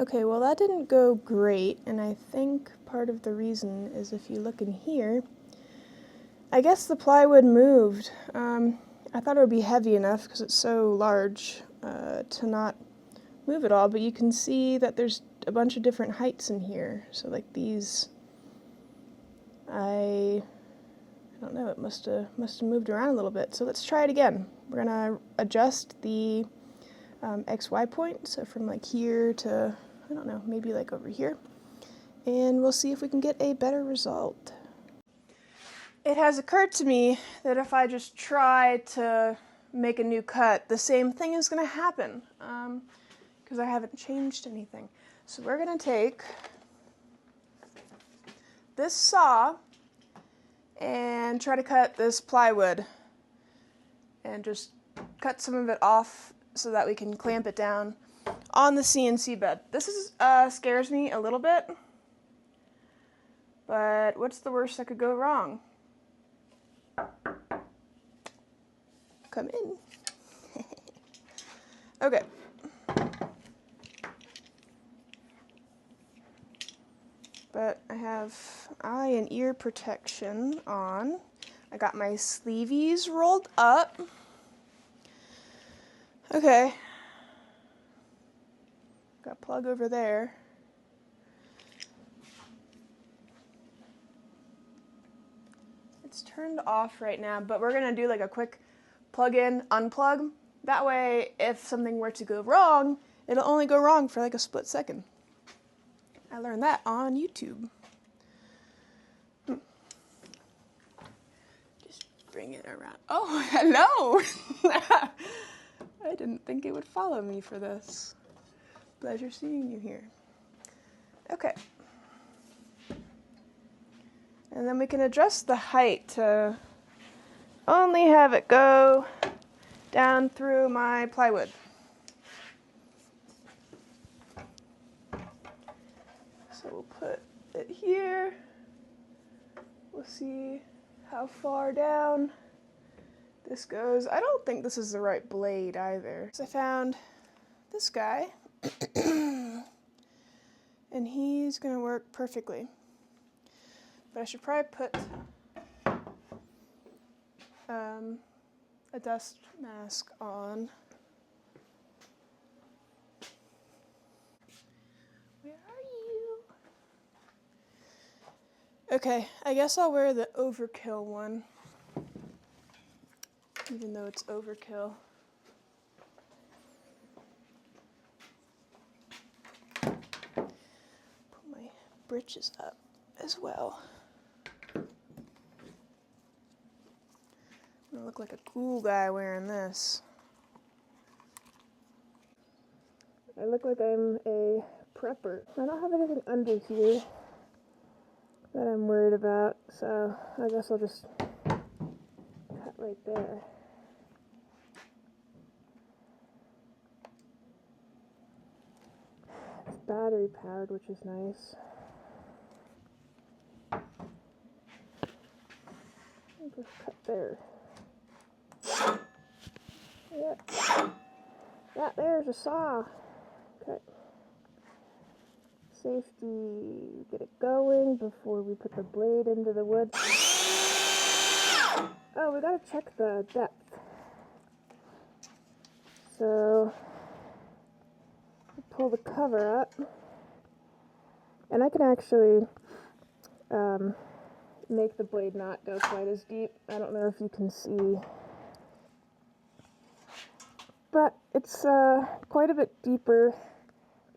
Okay, well that didn't go great, and I think part of the reason is if you look in here, I guess the plywood moved. I thought it would be heavy enough because it's so large to not move at all, but you can see that there's a bunch of different heights in here. So like these, I don't know, it must have moved around a little bit. So let's try it again. We're gonna adjust the XY point, so from like here to, I don't know, maybe like over here, and we'll see if we can get a better result. It has occurred to me that if I just try to make a new cut, the same thing is going to happen because I haven't changed anything. So we're going to take this saw and try to cut this plywood and just cut some of it off so that we can clamp it down on the CNC bed. This is scares me a little bit, but what's the worst that could go wrong? Come in. Okay. But I have eye and ear protection on. I got my sleeveys rolled up. Okay. Got a plug over there. It's turned off right now, but we're gonna do like a quick plug in, unplug. That way, if something were to go wrong, it'll only go wrong for like a split second. I learned that on YouTube. Just bring it around. Oh, hello! I didn't think it would follow me for this. Pleasure seeing you here. Okay. And then we can adjust the height to only have it go down through my plywood. So we'll put it here. We'll see how far down this goes. I don't think this is the right blade either. So I found this guy, and he's gonna work perfectly. But I should probably put a dust mask on. Where are you? Okay, I guess I'll wear the overkill one, even though it's overkill. Put my britches up as well. I look like a cool guy wearing this. I look like I'm a prepper. I don't have anything under here that I'm worried about, so I guess I'll just cut right there. It's battery powered, which is nice. I'll just cut there. Yep. Yeah, there's a saw. Okay. Safety, get it going before we put the blade into the wood. Oh, we gotta check the depth. So, pull the cover up, and I can actually make the blade not go quite as deep. I don't know if you can see, but it's quite a bit deeper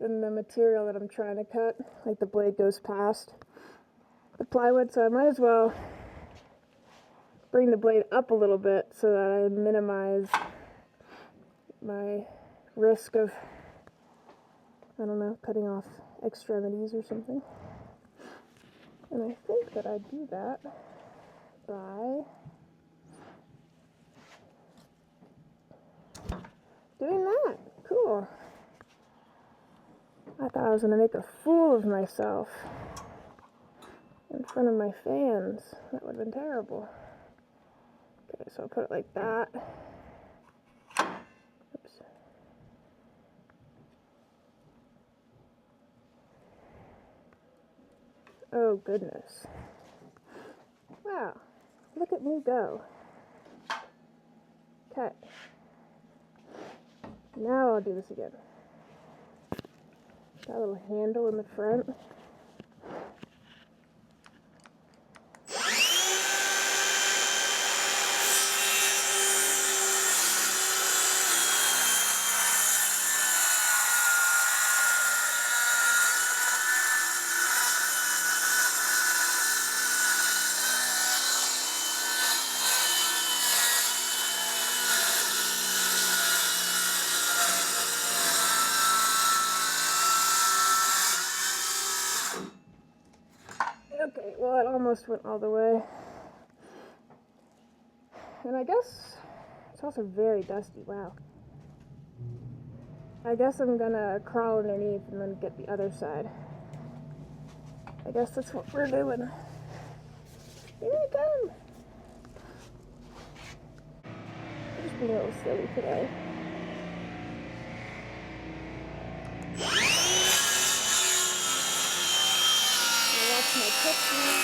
than the material that I'm trying to cut. Like the blade goes past the plywood, so I might as well bring the blade up a little bit so that I minimize my risk of, I don't know, cutting off extremities or something. And I think that I do that by doing that. Cool. I thought I was going to make a fool of myself in front of my fans. That would have been terrible. Okay, so I'll put it like that. Oops. Oh goodness. Wow, look at me go. Okay. Now I'll do this again. Got a little handle in the front. Okay, well, it almost went all the way. And I guess it's also very dusty. Wow. I guess I'm gonna crawl underneath and then get the other side. I guess that's what we're doing. Here we come. I'm just being a little silly today. My picture.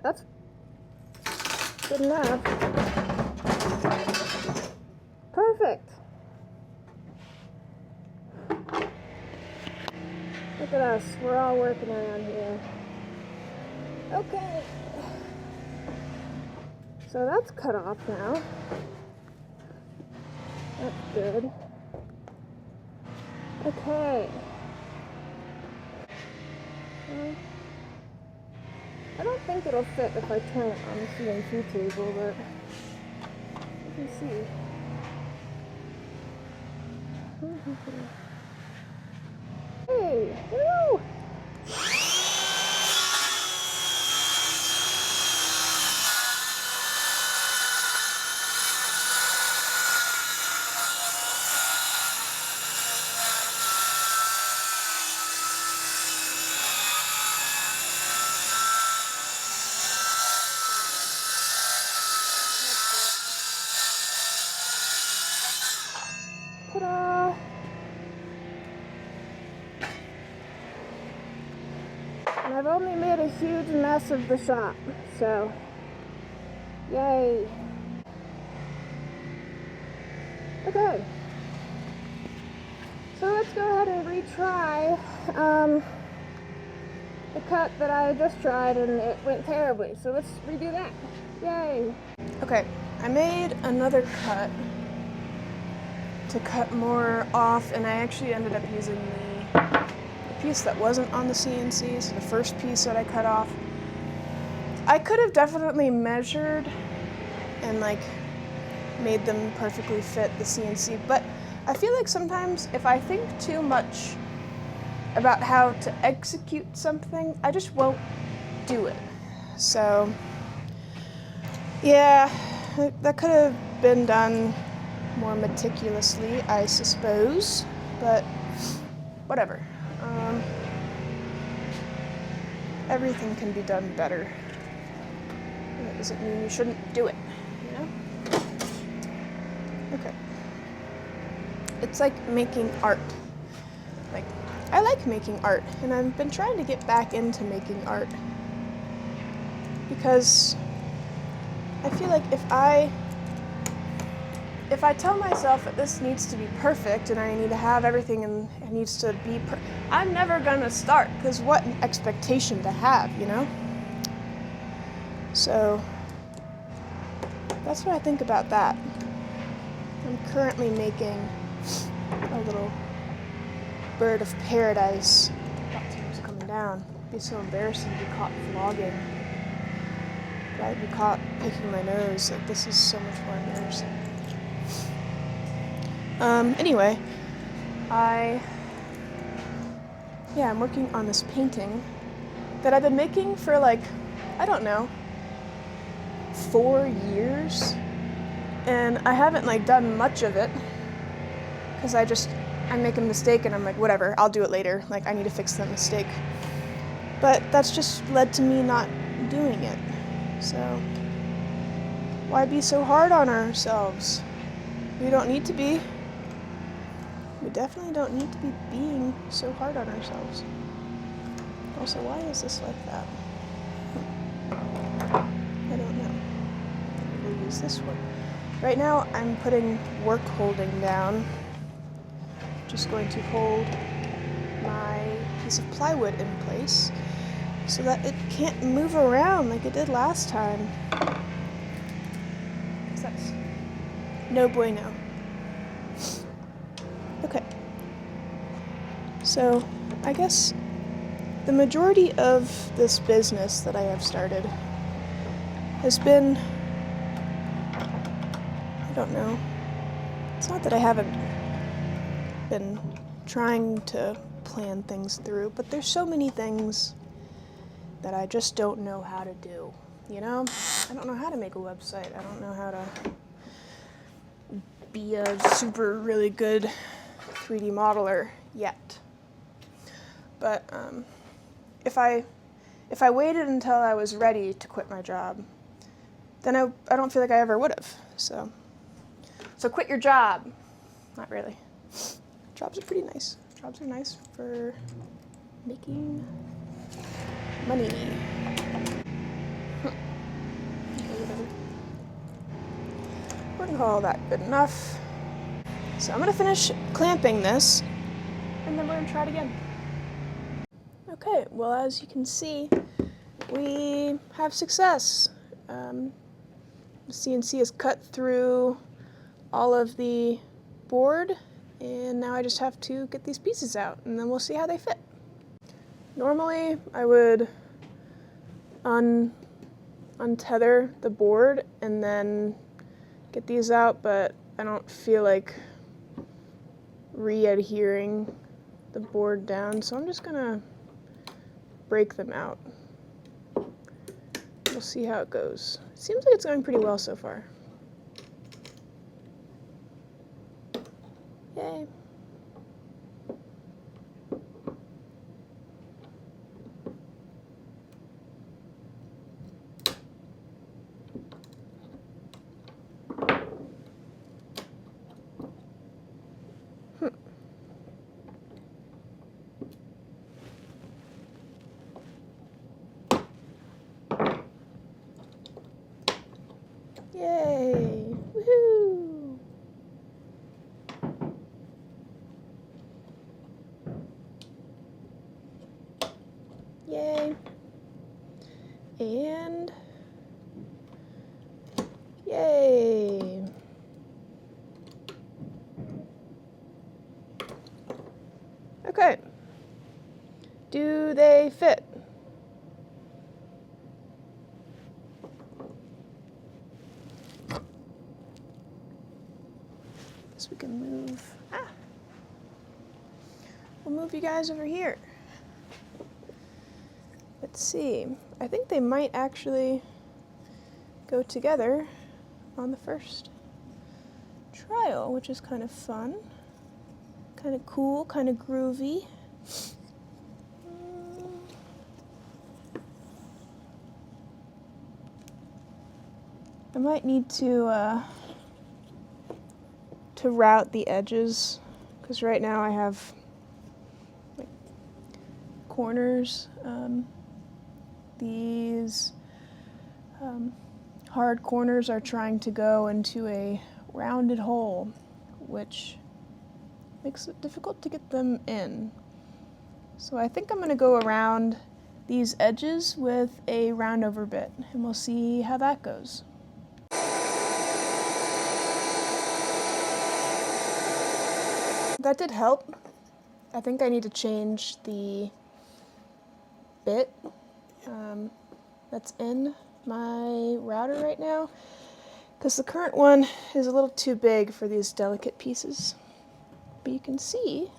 That's good enough. Perfect. Look at us. We're all working around here. Okay. So that's cut off now. That's good. Okay. I don't think it'll fit if I turn it on the CNC table, but you can see. Hey, woo! Ta-da! And I've only made a huge mess of the shop, so yay! Okay, so let's go ahead and retry the cut that I just tried and it went terribly, so let's redo that. Yay! Okay, I made another cut to cut more off, and I actually ended up using the piece that wasn't on the CNC, so the first piece that I cut off. I could have definitely measured and like made them perfectly fit the CNC, but I feel like sometimes if I think too much about how to execute something, I just won't do it. So yeah, that could have been done more meticulously, I suppose, but whatever. Everything can be done better. That doesn't mean you shouldn't do it, you know? Okay. It's like making art. Like, I like making art, and I've been trying to get back into making art because I feel like if I tell myself that this needs to be perfect and I need to have everything and it needs to be I'm never gonna start, because what an expectation to have, you know? So that's what I think about that. I'm currently making a little bird of paradise. That time's coming down. It'd be so embarrassing to be caught vlogging. But I'd be caught picking my nose. Like, this is so much more embarrassing. Anyway, I'm working on this painting that I've been making for like, I don't know, 4 years, and I haven't like done much of it because I make a mistake and I'm like, whatever, I'll do it later. Like, I need to fix that mistake. But that's just led to me not doing it. So why be so hard on ourselves? We don't need to be. We definitely don't need to be being so hard on ourselves. Also, why is this like that? I don't know. We'll use this one. Right now, I'm putting work holding down. Just going to hold my piece of plywood in place so that it can't move around like it did last time. That's no bueno. Okay. So, I guess the majority of this business that I have started has been, I don't know, it's not that I haven't been trying to plan things through, but there's so many things that I just don't know how to do, you know? I don't know how to make a website. I don't know how to be a super really good 3D modeler yet. But if I waited until I was ready to quit my job, then I don't feel like I ever would have. So quit your job. Not really. Jobs are pretty nice. Jobs are nice for making money. Whatever. We're gonna call that good enough. So I'm gonna finish clamping this, and then we're gonna try it again. Okay, well, as you can see, we have success. The CNC has cut through all of the board, and now I just have to get these pieces out, and then we'll see how they fit. Normally, I would untether the board and then get these out, but I don't feel like re-adhering the board down, so I'm just gonna break them out. We'll see how it goes. It seems like it's going pretty well so far. Yay. Yay! Woohoo! Yay! And yay! Okay. Do they fit? Guess we can move. We'll move you guys over here. Let's see. I think they might actually go together on the first trial, which is kind of fun, kind of cool, kind of groovy. I might need to route the edges, because right now I have like corners. These hard corners are trying to go into a rounded hole, which makes it difficult to get them in. So I think I'm going to go around these edges with a round over bit, and we'll see how that goes. That did help. I think I need to change the bit that's in my router right now, because the current one is a little too big for these delicate pieces. But you can see,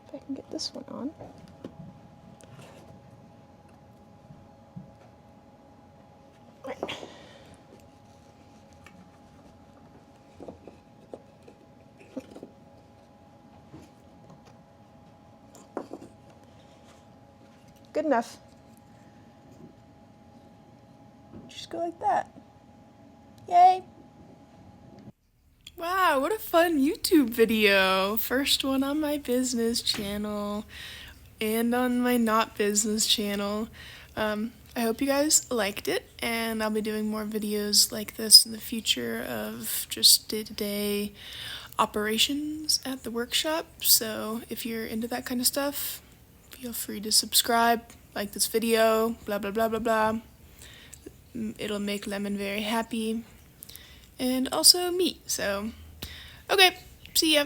if I can get this one on. Right. Good enough. Just go like that. Yay! Wow, what a fun YouTube video. First one on my business channel and on my not business channel. I hope you guys liked it, and I'll be doing more videos like this in the future of just day-to-day operations at the workshop. So if you're into that kind of stuff, feel free to subscribe, like this video, blah blah blah blah blah. It'll make Lemon very happy. And also me, so okay, see ya.